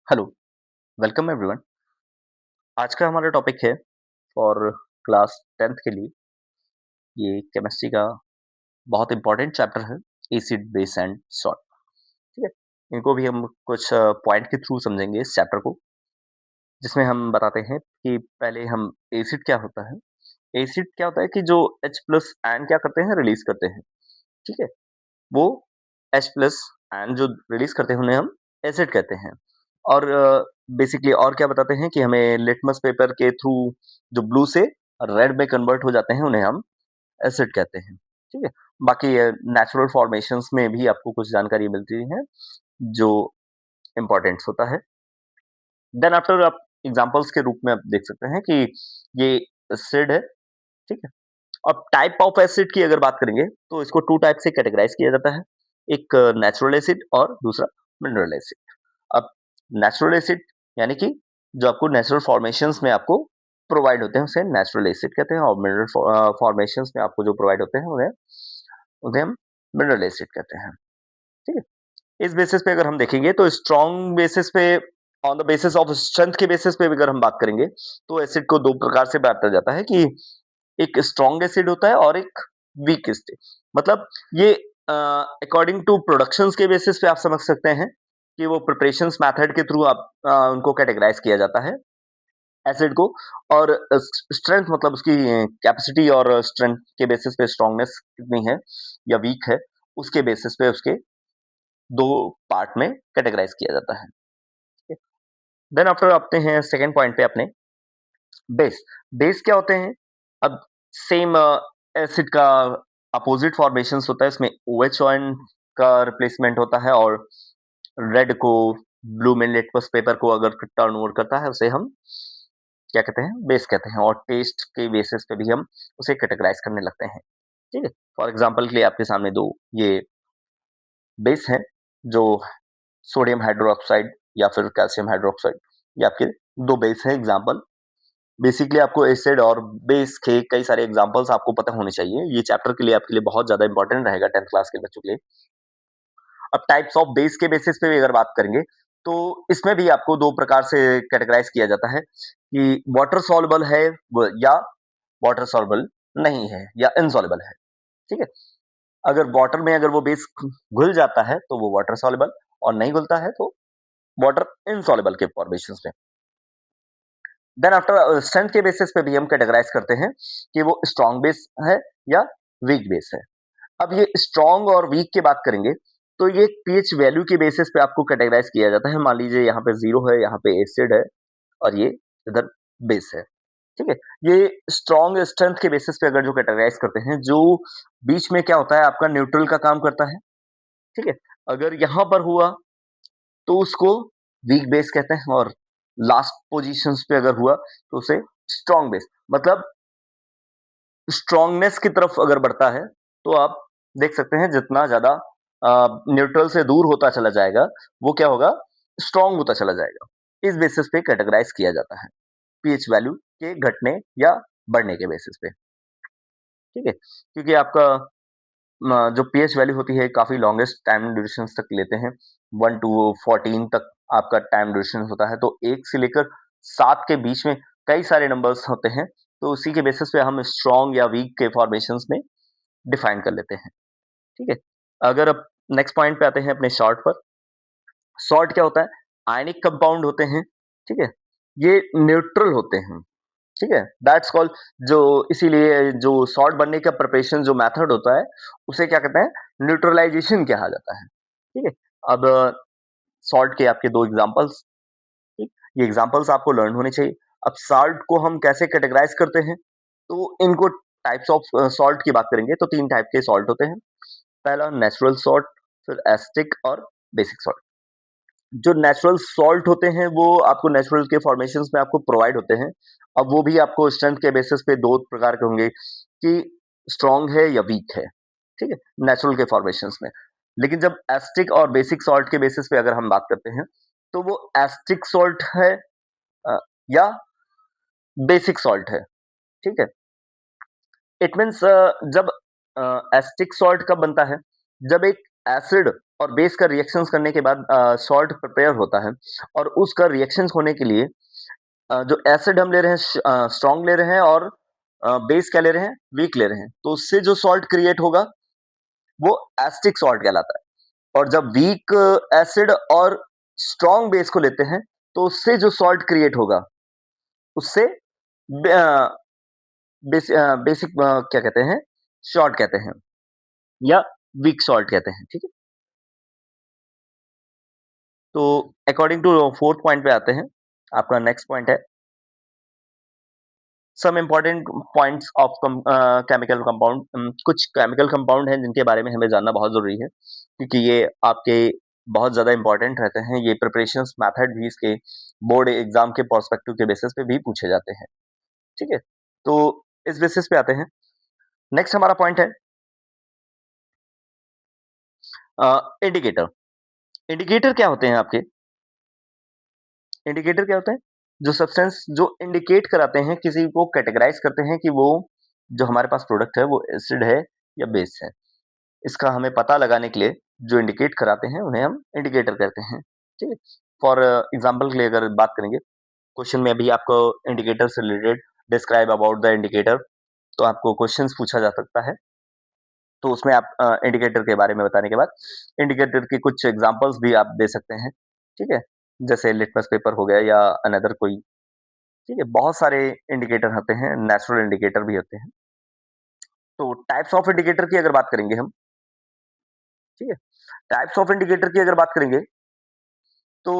Hello, welcome everyone. आज का हमारा टॉपिक है फॉर क्लास 10th के लिए। ये केमिस्ट्री का बहुत इंपॉर्टेंट चैप्टर है, एसिड बेस एंड सॉल्ट। ठीक है, इनको भी हम कुछ पॉइंट के थ्रू समझेंगे इस चैप्टर को, जिसमें हम बताते हैं कि पहले हम एसिड क्या होता है। एसिड क्या होता है कि जो H प्लस आयन क्या करते हैं, रिलीज करते हैं। ठीक है, वो H प्लस आयन जो रिलीज करते हैं उन्हें हम एसिड कहते हैं। और बेसिकली और क्या बताते हैं कि हमें लिटमस पेपर के थ्रू जो ब्लू से रेड में कन्वर्ट हो जाते हैं उन्हें हम एसिड कहते हैं। ठीक है, बाकी नेचुरल फॉर्मेशंस में भी आपको कुछ जानकारी मिलती है जो इम्पोर्टेंट्स होता है। देन आफ्टर आप एग्जांपल्स के रूप में आप देख सकते हैं कि ये एसिड है। ठीक है, अब टाइप ऑफ एसिड की अगर बात करेंगे तो इसको टू टाइप से कैटेगराइज किया जाता है, एक नेचुरल एसिड और दूसरा मिनरल एसिड। अब नेचुरल एसिड यानी कि जो आपको नेचुरल फॉर्मेशंस में आपको प्रोवाइड होते हैं उसे नेचुरल एसिड कहते हैं, और मिनरल फॉर्मेशंस में आपको जो प्रोवाइड होते हैं उन्हें उन्हें हम मिनरल एसिड कहते हैं। ठीक है, इस बेसिस पे अगर हम देखेंगे तो स्ट्रॉन्ग बेसिस पे, on the basis of strength के बेसिस पे अगर हम बात करेंगे तो एसिड को दो प्रकार से बांटा जाता है कि एक स्ट्रॉन्ग एसिड होता है और एक वीक एसिड। मतलब ये अकॉर्डिंग टू प्रोडक्शंस के बेसिस पे आप समझ सकते हैं कि वो प्रिपरेशंस मेथड के थ्रू आप उनको कैटेगराइज किया जाता है एसिड को। और स्ट्रेंथ मतलब उसकी कैपेसिटी और स्ट्रेंथ के बेसिस पे स्ट्रॉन्गनेस कितनी है या वीक है, उसके बेसिस पे उसके दो पार्ट में कैटेगराइज किया जाता है। देन आफ्टर आते हैं सेकेंड पॉइंट पे अपने, बेस। बेस क्या होते हैं? अब सेम एसिड का अपोजिट फॉर्मेशंस होता है, इसमें OH आयन का रिप्लेसमेंट होता है, और रेड को ब्लू में लिटमस पेपर को अगर टर्न ओवर करता है उसे हम क्या कहते हैं? बेस कहते हैं, और टेस्ट के बेसिस पे भी हम उसे कैटेगराइज करने लगते हैं। ठीक है, फॉर एग्जांपल के लिए आपके सामने दो ये बेस हैं, जो सोडियम हाइड्रोक्साइड या फिर कैल्शियम हाइड्रोक्साइड, ये आपके दो बेस हैं एग्जांपल। बेसिकली आपको एसिड और बेस के कई सारे एग्जांपल्स आपको पता होने चाहिए, ये चैप्टर के लिए आपके लिए बहुत ज्यादा इंपॉर्टेंट रहेगा 10th क्लास के बच्चों के लिए। अब टाइप्स ऑफ बेस के बेसिस पे भी अगर बात करेंगे तो इसमें भी आपको दो प्रकार से कैटेगराइज किया जाता है कि वाटर सॉल्युबल है या वाटर सॉल्युबल नहीं है या इनसॉल्युबल है। ठीक है, अगर वाटर में अगर वो बेस घुल जाता है तो वो वाटर सॉल्युबल, और नहीं घुलता है तो वाटर इनसॉल्युबल के फॉर्मेशन में। देन आफ्टर स्ट्रेंथ के बेसिस पे भी हम कैटेगराइज करते हैं कि वो स्ट्रॉन्ग बेस है या वीक बेस है। अब ये स्ट्रॉन्ग और वीक की बात करेंगे तो ये पीएच वैल्यू के बेसिस पे आपको कैटेगराइज किया जाता है। मान लीजिए यहाँ पे 0 है, यहाँ पे एसिड है, और ये इधर बेस है। ठीक है, ये स्ट्रॉन्ग स्ट्रेंथ के बेसिस पे अगर जो कैटेगराइज करते हैं, जो बीच में क्या होता है आपका न्यूट्रल का काम करता है। ठीक है, अगर यहाँ पर हुआ तो उसको वीक बेस कहते हैं, और लास्ट पोजीशंस पे अगर हुआ तो उसे स्ट्रॉन्ग बेस। मतलब स्ट्रॉन्गनेस की तरफ अगर बढ़ता है तो आप देख सकते हैं जितना ज्यादा न्यूट्रल से दूर होता चला जाएगा वो क्या होगा, स्ट्रॉन्ग होता चला जाएगा। इस बेसिस पे कैटेगराइज किया जाता है, पीएच वैल्यू के घटने या बढ़ने के बेसिस पे। ठीक है, क्योंकि आपका जो पीएच वैल्यू होती है काफी लॉन्गेस्ट टाइम ड्यूरेशन तक लेते हैं, 1 टू 14 तक आपका टाइम ड्यूरेशन होता है, तो 1 से लेकर 7 के बीच में कई सारे नंबर्स होते हैं, तो उसी के बेसिस पे हम स्ट्रॉन्ग या वीक के फॉर्मेशंस में डिफाइन कर लेते हैं। ठीक है, अगर अब नेक्स्ट पॉइंट पे आते हैं अपने शॉर्ट पर। शॉर्ट क्या होता है? आयनिक कंपाउंड होते हैं। ठीक है, ये न्यूट्रल होते हैं। ठीक है, दैट्स कॉल्ड, जो इसीलिए जो सॉल्ट बनने का प्रिपरेशन जो मेथड होता है उसे क्या कहते हैं, न्यूट्रलाइजेशन कहा जाता है। ठीक है, अब सॉल्ट के आपके दो एग्जांपल्स, ठीक, ये एग्जांपल्स आपको लर्न होने चाहिए। अब सॉल्ट को हम कैसे कैटेगराइज करते हैं, तो इनको टाइप्स ऑफ सॉल्ट की बात करेंगे तो तीन टाइप के सॉल्ट होते हैं। पहला नेचुरल सॉल्ट, फिर एसिटिक और बेसिक सॉल्ट। जो नेचुरल सॉल्ट होते हैं वो आपको नेचुरल के फॉर्मेशंस में आपको प्रोवाइड होते हैं। अब वो भी आपको स्ट्रेंथ के बेसिस पे दो प्रकार के होंगे कि स्ट्रॉन्ग है या वीक है। ठीक है, नेचुरल के फॉर्मेशंस में। लेकिन जब एसिटिक और बेसिक सॉल्ट के बेसिस पे अगर हम बात करते हैं तो वो एसिटिक सॉल्ट है अ, या बेसिक सॉल्ट है। ठीक है, इट मीन्स जब एसिटिक सॉल्ट कब बनता है, जब एक एसिड और बेस का रिएक्शंस करने के बाद सॉल्ट प्रिपेयर होता है और उसका रिएक्शंस होने के लिए जो एसिड हम ले रहे हैं स्ट्रॉन्ग ले रहे हैं और बेस क्या ले रहे हैं वीक ले रहे हैं, तो उससे जो सॉल्ट क्रिएट होगा वो एसिटिक सॉल्ट कहलाता है। और जब वीक एसिड और स्ट्रॉन्ग बेस को लेते हैं तो उससे जो सॉल्ट क्रिएट होगा उससे बेसिक क्या कहते हैं शॉर्ट कहते हैं या वीक सॉल्ट कहते हैं, ठीक है। तो अकॉर्डिंग टू फोर्थ पॉइंट पे आते हैं। आपका नेक्स्ट पॉइंट है some important points of chemical compound. कुछ केमिकल कंपाउंड हैं जिनके बारे में हमें जानना बहुत जरूरी है क्योंकि ये आपके बहुत ज्यादा इंपॉर्टेंट रहते हैं। ये प्रिपरेशन मेथड भी इसके बोर्ड एग्जाम के पर्सपेक्टिव के बेसिस पे भी पूछे जाते हैं, ठीक है। तो इस बेसिस पे आते हैं। नेक्स्ट हमारा पॉइंट है इंडिकेटर। इंडिकेटर क्या होते हैं आपके? इंडिकेटर क्या होता है? जो सब्सटेंस जो इंडिकेट कराते हैं, किसी को कैटेगराइज करते हैं कि वो जो हमारे पास प्रोडक्ट है वो एसिड है या बेस है। इसका हमें पता लगाने के लिए जो इंडिकेट कराते हैं उन्हें हम इंडिकेटर कहते हैं, ठीक है। फॉर एग्जाम्पल के लिए अगर बात करेंगे, क्वेश्चन में भी आपको इंडिकेटर से related describe about the indicator, तो आपको क्वेश्चंस पूछा जा सकता है। तो उसमें आप इंडिकेटर के बारे में बताने के बाद इंडिकेटर के कुछ एग्जांपल्स भी आप दे सकते हैं, ठीक है। जैसे लिटमस पेपर हो गया या अनदर कोई, ठीक है। बहुत सारे इंडिकेटर होते हैं, नेचुरल इंडिकेटर भी होते हैं। तो टाइप्स ऑफ इंडिकेटर की अगर बात करेंगे हम, ठीक है, टाइप्स ऑफ इंडिकेटर की अगर बात करेंगे तो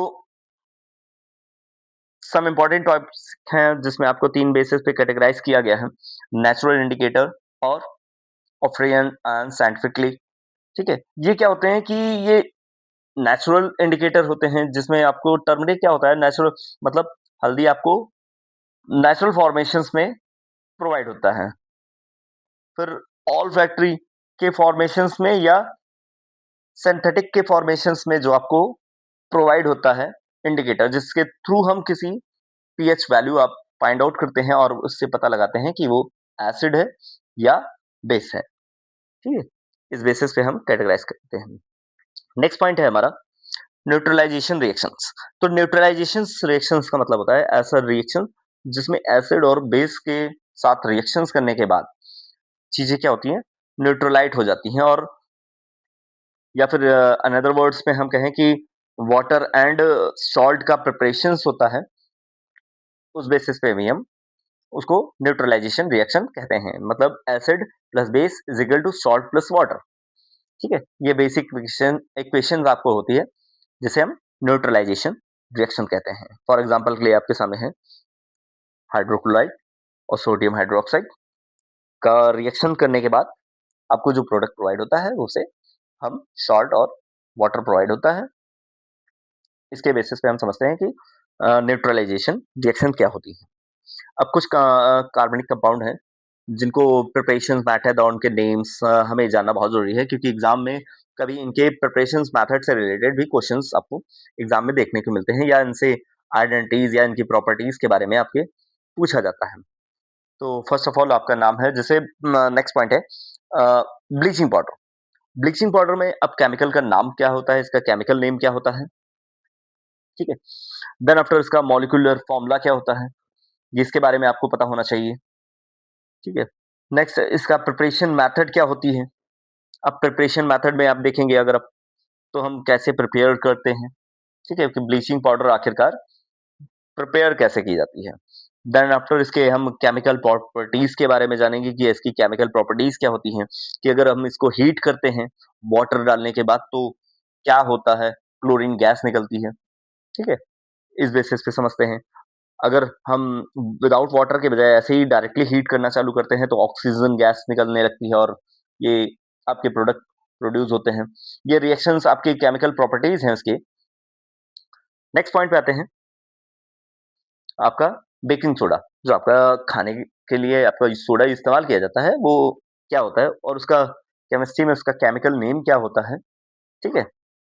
सम इंपॉर्टेंट टाइप्स हैं जिसमें आपको तीन बेसिस पे कैटेगराइज किया गया है, नेचुरल इंडिकेटर और ऑफ्रियन एंड साइंटिफिकली, ठीक है। ये क्या होते हैं कि ये नेचुरल इंडिकेटर होते हैं जिसमें आपको टर्मरिक क्या होता है नेचुरल, मतलब हल्दी आपको नेचुरल फॉर्मेशंस में प्रोवाइड होता है। फिर ऑल फैक्ट्री के फॉर्मेशंस में या सिंथेटिक के फॉर्मेशंस में जो आपको प्रोवाइड होता है इंडिकेटर, जिसके थ्रू हम किसी पीएच वैल्यू आप फाइंड आउट करते हैं और उससे पता लगाते हैं कि वो एसिड है या बेस है, ठीक है। इस बेसिस पे हम कैटेगराइज करते हैं। नेक्स्ट पॉइंट है हमारा न्यूट्रलाइजेशन रिएक्शंस। तो न्यूट्रलाइजेशन रिएक्शंस का मतलब होता है ऐसा रिएक्शन जिसमें एसिड और बेस के साथ रिएक्शंस करने के बाद चीजें क्या होती हैं, न्यूट्रलाइट हो जाती हैं। और या फिर अनदर वर्ड्स में हम कहें कि वाटर एंड सॉल्ट का प्रिपरेशंस होता है, उस बेसिस पे भी हम उसको न्यूट्रलाइजेशन रिएक्शन कहते हैं। मतलब acid plus base is equal to salt plus water, ठीक है। ये बेसिक इक्वेशन आपको होती है जिसे हम न्यूट्रलाइजेशन रिएक्शन कहते हैं। फॉर एग्जांपल के लिए आपके सामने है हाइड्रोक्लोराइड और सोडियम हाइड्रोक्साइड का रिएक्शन करने के बाद आपको जो प्रोडक्ट प्रोवाइड होता है उसे हम सॉल्ट और वाटर प्रोवाइड होता है। इसके बेसिस पे हम समझते हैं कि न्यूट्रलाइजेशन रिएक्शन क्या होती है। अब कुछ कार्बनिक कंपाउंड हैं जिनको प्रिपरेशन मेथड और उनके नेम्स हमें जानना बहुत जरूरी है क्योंकि एग्जाम में कभी इनके प्रिपरेशन मेथड से रिलेटेड भी क्वेश्चंस आपको एग्जाम में देखने को मिलते हैं या इनसे आइडेंटिटीज या इनकी प्रॉपर्टीज के बारे में आपके पूछा जाता है। तो फर्स्ट ऑफ ऑल आपका नाम है, जैसे नेक्स्ट पॉइंट है ब्लीचिंग पाउडर। ब्लीचिंग पाउडर में अब केमिकल का नाम क्या होता है, इसका केमिकल नेम क्या होता है, ठीक है। देन आफ्टर इसका मॉलिक्यूलर फॉर्मूला क्या होता है, जिसके बारे में आपको पता होना चाहिए, ठीक है। नेक्स्ट इसका प्रिपरेशन मेथड क्या होती है। अब प्रिपरेशन मेथड में आप देखेंगे अगर आप, तो हम कैसे प्रिपेयर करते हैं, ठीक है, कि ब्लीचिंग पाउडर आखिरकार प्रिपेयर कैसे की जाती है। देन आफ्टर इसके हम केमिकल प्रॉपर्टीज के बारे में जानेंगे कि इसकी केमिकल प्रॉपर्टीज क्या होती हैं, कि अगर हम इसको हीट करते हैं वाटर डालने के बाद तो क्या होता है, क्लोरीन गैस निकलती है, ठीक है। इस बेसिस पे समझते हैं। अगर हम विदाउट वाटर के बजाय ऐसे ही डायरेक्टली हीट करना चालू करते हैं तो ऑक्सीजन गैस निकलने लगती है और ये आपके प्रोडक्ट प्रोड्यूस होते हैं। ये रिएक्शंस आपकी केमिकल प्रॉपर्टीज हैं उसके। नेक्स्ट पॉइंट पे आते हैं आपका बेकिंग सोडा। जो आपका खाने के लिए आपका सोडा इस्तेमाल किया जाता है वो क्या होता है और उसका केमिस्ट्री में उसका केमिकल नेम क्या होता है, ठीक है।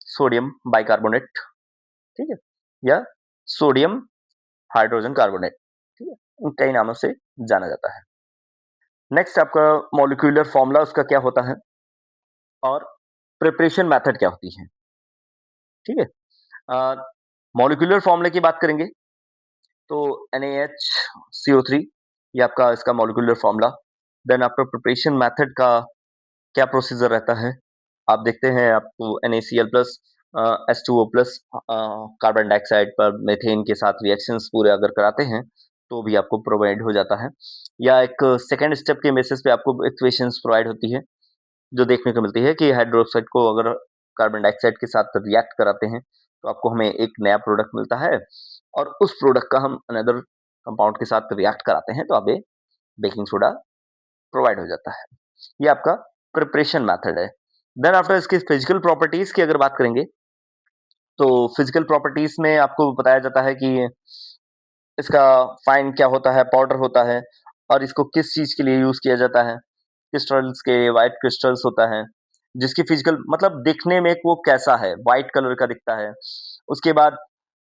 सोडियम बाइकार्बोनेट, ठीक है, या सोडियम हाइड्रोजन कार्बोनेट, ठीक है। इन कई नामों से जाना जाता है। नेक्स्ट आपका मॉलिक्यूलर फॉर्मूला उसका क्या होता है और प्रिपरेशन मेथड क्या होती है। ठीक है। मॉलिक्यूलर फॉर्मूले की बात करेंगे तो NaHCO3 ये आपका इसका मॉलिक्यूलर फॉर्मूला। देन आपका प्रिपरेशन मेथड का क्या प्रोसीजर रहता है, आप देखते हैं आपको NaCl plus H2O plus carbon dioxide पर मीथेन के साथ रिएक्शंस पूरे अगर कराते हैं तो भी आपको प्रोवाइड हो जाता है, या एक सेकेंड स्टेप के बेसिस पे आपको इक्वेशंस प्रोवाइड होती है जो देखने को मिलती है कि हाइड्रोक्साइड को अगर कार्बन डाइऑक्साइड के साथ रिएक्ट कराते हैं तो आपको हमें एक नया प्रोडक्ट मिलता है, और उस प्रोडक्ट का हम अनदर कंपाउंड के साथ रिएक्ट कराते हैं तो अब ये बेकिंग सोडा प्रोवाइड हो जाता है। ये आपका प्रिपरेशन मेथड है। देन आफ्टर इसकी फिजिकल प्रॉपर्टीज की अगर बात करेंगे तो फिजिकल प्रॉपर्टीज में आपको बताया जाता है कि इसका फाइन क्या होता है, पाउडर होता है, और इसको किस चीज के लिए यूज किया जाता है। क्रिस्टल्स के व्हाइट क्रिस्टल्स होता है जिसकी फिजिकल मतलब दिखने में वो कैसा है, व्हाइट कलर का दिखता है। उसके बाद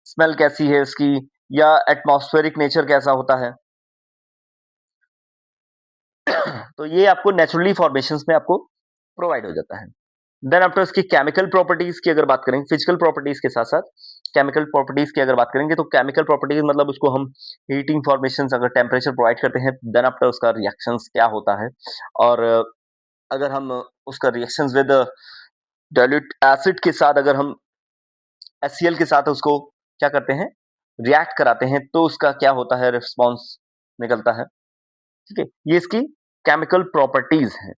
स्मेल कैसी है इसकी, या एटमॉस्फेरिक नेचर कैसा होता है। तो ये आपको नेचुरली फॉर्मेशंस में आपको प्रोवाइड हो जाता है। देन आफ्टर इसकी केमिकल प्रॉपर्टीज की अगर बात करें, फिजिकल प्रॉपर्टीज के साथ साथ केमिकल प्रॉपर्टीज की अगर बात करेंगे तो केमिकल प्रॉपर्टीज मतलब उसको हम हीटिंग फॉर्मेशन अगर टेम्परेचर प्रोवाइड करते हैं देन आफ्टर उसका रिएक्शंस क्या होता है, और अगर हम उसका रिएक्शंस विद डाइल्यूट एसिड के साथ अगर हम HCl के साथ उसको क्या करते हैं, रिएक्ट कराते हैं तो उसका क्या होता है, रिस्पॉन्स निकलता है। ठीक है, ये इसकी केमिकल प्रॉपर्टीज है।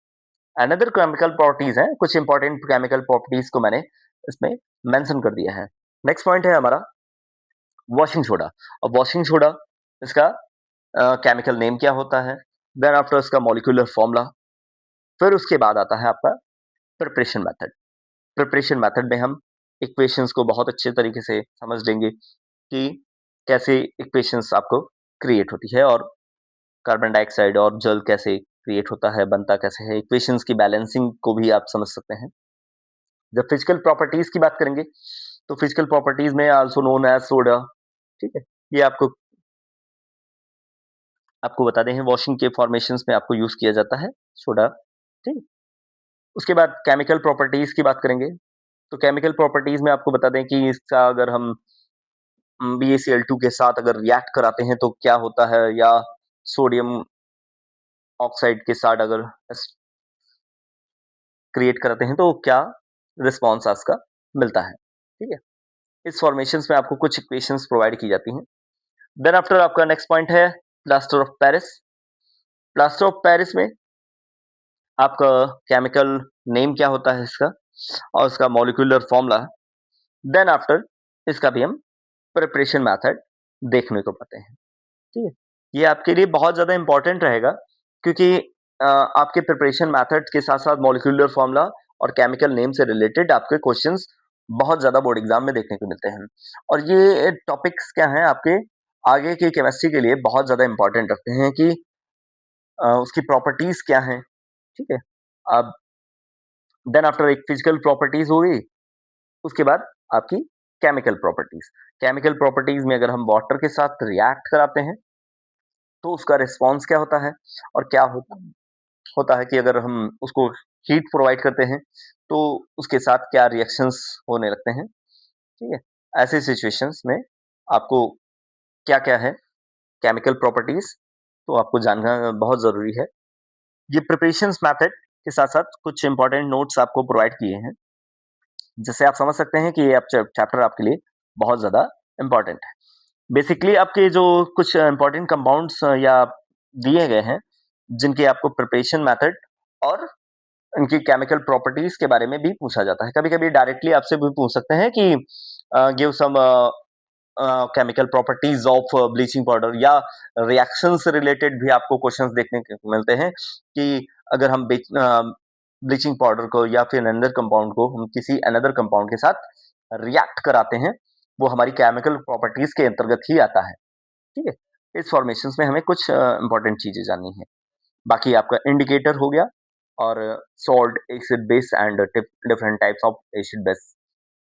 अनदर केमिकल प्रॉपर्टीज है, कुछ इंपॉर्टेंट केमिकल प्रॉपर्टीज को मैंने इसमें मेंशन कर दिया है। नेक्स्ट पॉइंट है हमारा वॉशिंग सोडा। अब वॉशिंग सोडा इसका केमिकल नेम क्या होता है, देन आफ्टर इसका मॉलिक्यूलर फॉर्मूला, फिर उसके बाद आता है आपका प्रिपरेशन मेथड। प्रिपरेशन मेथड में हम इक्वेशंस को बहुत अच्छे तरीके से समझ लेंगे कि कैसे इक्वेशंस आपको क्रिएट होती है, और कार्बन डाइऑक्साइड और जल कैसे क्रिएट होता है, बनता कैसे है, इक्वेशंस की बैलेंसिंग को भी आप समझ सकते हैं। जब फिजिकल प्रॉपर्टीज की बात करेंगे तो फिजिकल प्रॉपर्टीज में आल्सो नोन एज सोडा। ठीक है, ये आपको आपको बता दें वॉशिंग के फॉर्मेशंस में आपको यूज किया जाता है सोडा। ठीक है? उसके बाद केमिकल प्रॉपर्टीज की बात करेंगे तो केमिकल प्रॉपर्टीज में आपको बता दें कि इसका अगर हम BaCl2 के साथ अगर रिएक्ट कराते हैं तो क्या होता है, या सोडियम ऑक्साइड के साथ अगर क्रिएट कराते हैं तो क्या रिस्पॉन्स उसका मिलता है। ठीक है, इस फॉर्मेशंस में आपको कुछ इक्वेशंस प्रोवाइड की जाती हैं। देन आफ्टर आपका नेक्स्ट पॉइंट है plaster of Paris. Plaster of Paris में आपका केमिकल नेम क्या होता है इसका, और इसका मॉलिक्यूलर फॉर्मूला। देन आफ्टर इसका भी हम प्रिपरेशन मेथड देखने को पाते हैं। ठीक है, ये आपके लिए बहुत ज्यादा इंपॉर्टेंट रहेगा क्योंकि आपके प्रिपरेशन मेथड के साथ साथ मॉलिक्यूलर फॉर्मूला और केमिकल नेम से रिलेटेड आपके क्वेश्चंस बहुत ज्यादा बोर्ड एग्जाम में देखने को मिलते हैं, और ये टॉपिक्स क्या हैं आपके आगे की केमिस्ट्री के लिए बहुत ज्यादा इंपॉर्टेंट रखते हैं कि उसकी प्रॉपर्टीज क्या हैं। ठीक है, अब देन आफ्टर एक फिजिकल प्रॉपर्टीज हो गई, उसके बाद आपकी केमिकल प्रॉपर्टीज। केमिकल प्रॉपर्टीज में अगर हम वाटर के साथ रिएक्ट कराते हैं तो उसका रिस्पॉन्स क्या होता है, और क्या होता है कि अगर हम उसको हीट प्रोवाइड करते हैं तो उसके साथ क्या रिएक्शंस होने लगते हैं। ठीक है, ऐसे सिचुएशंस में आपको क्या क्या है केमिकल प्रॉपर्टीज तो आपको जानना बहुत जरूरी है। ये प्रिपरेशन मेथड के साथ साथ कुछ इंपॉर्टेंट नोट्स आपको प्रोवाइड किए हैं जिससे आप समझ सकते हैं कि ये चैप्टर आपके लिए बहुत ज्यादा इंपॉर्टेंट है। बेसिकली आपके जो कुछ इंपॉर्टेंट कंपाउंड्स या दिए गए हैं जिनके आपको प्रिपरेशन मेथड और इनकी केमिकल प्रॉपर्टीज के बारे में भी पूछा जाता है। कभी कभी डायरेक्टली आपसे भी पूछ सकते हैं कि give some chemical properties of bleaching powder, या रिएक्शन से रिलेटेड भी आपको क्वेश्चंस देखने को मिलते हैं कि अगर हम ब्लीचिंग पाउडर को या फिर अनदर कंपाउंड को हम किसी अनदर कंपाउंड के साथ रिएक्ट कराते हैं वो हमारी केमिकल प्रॉपर्टीज के अंतर्गत ही आता है। ठीक है, इस फॉर्मेशन में हमें कुछ इंपॉर्टेंट चीजें जाननी है। बाकी आपका इंडिकेटर हो गया, और salt, acid, base and different types of acid base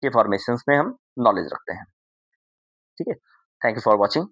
के फॉर्मेशंस में हम नॉलेज रखते हैं। ठीक है, थैंक यू फॉर वॉचिंग।